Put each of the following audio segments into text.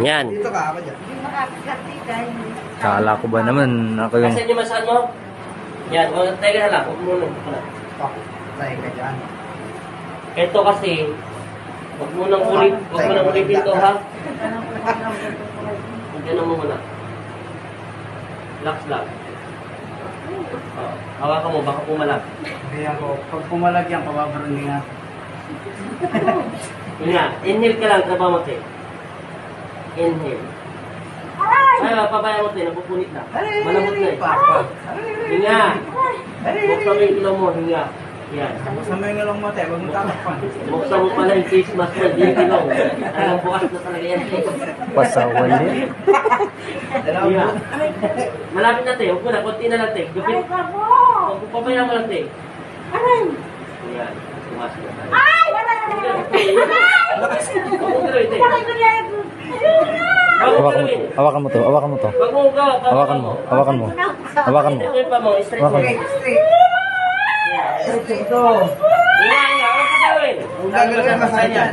Yan. Dito ka ako dyan. Kala ko ba naman ako yung... Kasi yung masahan mo? Yan, teka na lang. Huwag muna. Tayo ka dyan. Ito kasi, huwag mo nang ulit dito, ha? Diyan mo muna. Relax lang. Hawakan mo, baka pumalag. Hindi ako. Pag pumalag yan, pababarunding nga. Yun nga, inhale ka lang, trabaho mo, te. Inhale. Ay, papaya mo, te, napupunit na. Malambot na eh. Yun nga. Buksan mo yung ilaw mo, hinga. Yan. Buksan mo yung ilong mo, te. Huwag mo tatakpan. Buksan mo pala yung face mask mo, di yung ilaw. Alam, bukas na talaga yan, te. Pasawan din. Hinga. Malapit na, te. Huwag mo na, konti na lang, te. Gupit. Huwag mo papaya mo lang, te. Yan. Tumas na tayo. Ay! Wala na! Huwag mo gawin, te. Hawakan mo to. Hawakan mo to. Huwag mo gawa. Hawakan mo. Hawakan mo. Hawakan mo. Ito yung pa mo, straight mo. Hawakan mo. Ito. Hinga. Huwag mo gawin. Huwag gagawin, masakit yan.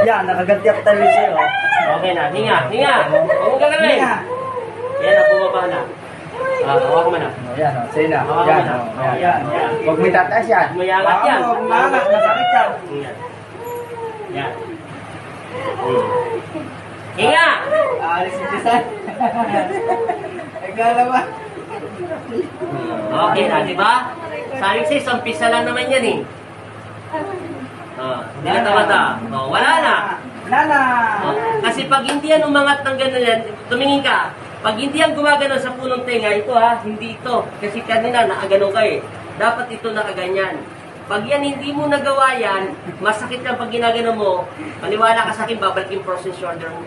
Yan, nakaganti ako tayo sa'yo. okay na. Hinga. Huwag mo gagawin. Yan, bumaba na. Hawakan mo na. Yan, sa'yo na. Hawakan mo na. Yan. Huwag mo itataas yan. Mayangat yan. Huwag mo mayangat, masakit yan. Yan. Hinga! Alis yung pisan. Naglalaba. Okay na, di ba? Sabi ko sa'yo, sampisa lang naman yan eh. Hindi na tamata. Wala na. Wala na. Kasi pag hindi yan umangat ng gano'n yan, tumingin ka. Pag hindi yan gumagano sa punong tenga, ito ha, hindi ito. Kasi kanina nakagano ka eh. Dapat ito nakaganyan. Pag yan hindi mo nagawa yan, masakit lang pag ginagano mo, paniwala ka sa akin, babalik yung frozen shoulder mo.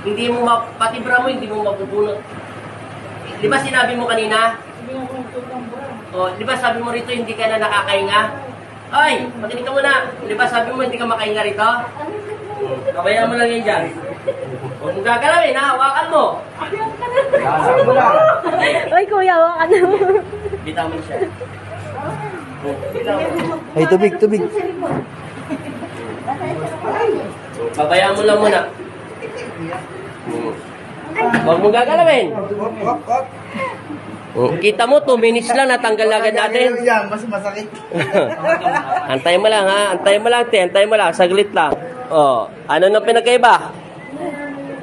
Hindi mo, pati bra mo, hindi mo mabubunot. Di ba sinabi mo kanina? Di ba sabi mo rito, hindi ka na nakakahinga? Ay, makinig ka muna. Di ba sabi mo, hindi ka makahinga rito? Kabayaan mo lang yan dyan. Huwag mong gagalawin, ha? Hawakan mo. Uy, kuya, wala ka na. Bitaw mo siya. Ay, tubig. Babayaan mo lang muna. Huwag mong gagalawin. Kita mo, 2 minutes lang, natanggal agad natin. Yan, mas masakit. Antayin mo lang, ha? Antayin mo lang, te. Antayin mo lang, saglit lang. Ano nang pinagkaiba?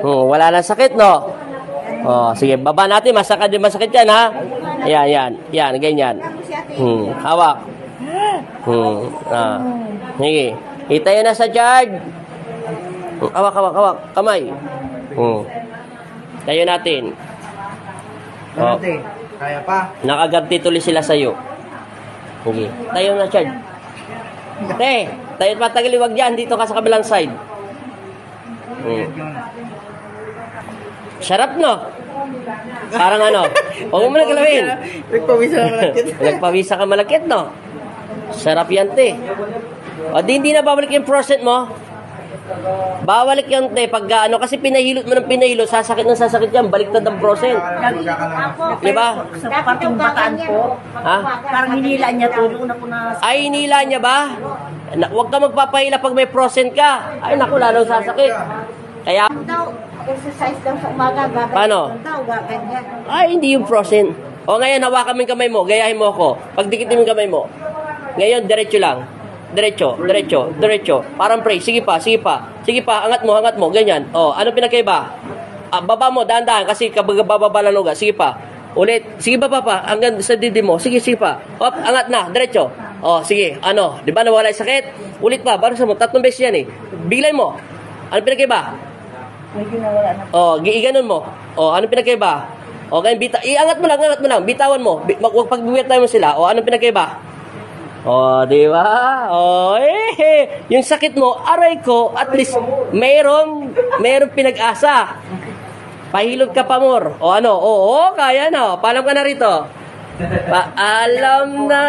Wala na sakit, no? Sige, baba natin. Masakit yan, ha? Yan, ganyan. Hawak. Sige. Itayo na sa charge. Hawak. Kamay. Tayo natin. Dati, kaya pa. Nakaganti tuloy sila sa'yo. Sige. Tayo na charge. Te, tayo patagaliwag dyan. Dito ka sa kabilang side. Sarap, no? Parang ano? Huwag mo na galawin. Nagpawisa ka malakit, no? Sarap yan, te. Hindi na babalik yung process mo. Babalik yan, te. Pag ano, kasi pinahilot mo ng pinahilot, sasakit yan. Baliktad ang process. Di ba? Sa parting bataan ko, parang hinila niya to. Ay, hinila niya ba? Huwag ka magpapahila pag may process ka. Ay, naku, lalong sasakit. Kaya, Exercise lang sa umaga. paano? Ay, hindi yung frozen. Ngayon, hawakan mo yung kamay mo. Gayahin mo ako. Pagdikitin mo yung kamay mo. Ngayon, diretso lang. Diretso. Parang pray. Sige pa. Angat mo. Ganyan. Ano pinagkaiba? Baba mo, dahan-dahan. Kasi kapag bababa lang ugat. Sige pa. Ulit. Sige pa. Hanggang sa didi mo. Sige pa. Hop, angat na. Diretso. Sige. Ano? Di ba nawala yung sakit? Ulit pa. Baru sa mo. 3 beses yan eh. Biglay mo. Ano pinagkaiba? Iganon mo. Ano pinagkaiba? Okay, iangat mo lang. Bitawan mo. Huwag pagbibitawan mo sila. Ano pinagkaiba? Di ba? Yung sakit mo, aray ko, at least mayroong pinag-asa. Pahilot ka pa more. Kaya na. Paalam ka na rito. Paalam na.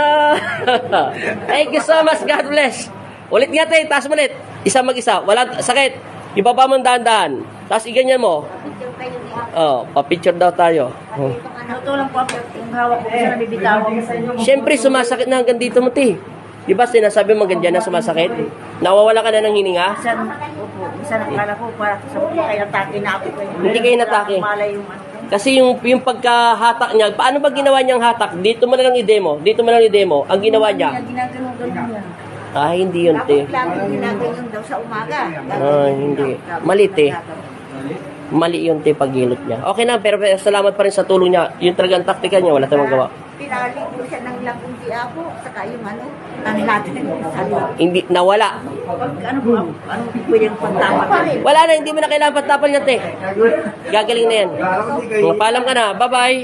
Thank you so much. God bless. Ulit nga tayo. Taas mo ulit. Isa mag-isa. Walang sakit. Ibaba mo dahan-dahan. Tapos iganyan mo. Pa-picture daw tayo. Ito lang po yung hawak ko sa nabibitawan. Siyempre, sumasakit na hanggang dito mo, ti. Di ba sinasabi mo ganyan na sumasakit? Nawawala ka na ng hininga? Minsan, opo, minsan nakala ko, para sa mga kayo natake na ako. Hindi kayo natake. Malay yung ano. Kasi yung pagkahatak niya, paano ba ginawa niyang hatak? Dito mo na lang i-demo. Dito mo na lang i-demo. Ang ginawa niya. Ginagano-gano niya. Ah, hindi yun, te. Tapos lagi ginagayon daw sa umaga. Ah, hindi. Mali, te. Mali yun, te, paghilot niya. Okay na, pero salamat pa rin sa tulong niya. Yung talagang taktika niya, wala tayong magawa. Pinali ko siya ng lakunti ako, saka yung ano natin sa Hindi, nawala. ano po, ano pwedeng pagtapat. Wala na, hindi mo na kailangan patapal niya, te. Gagaling na yan. Paalam ka na. Bye-bye.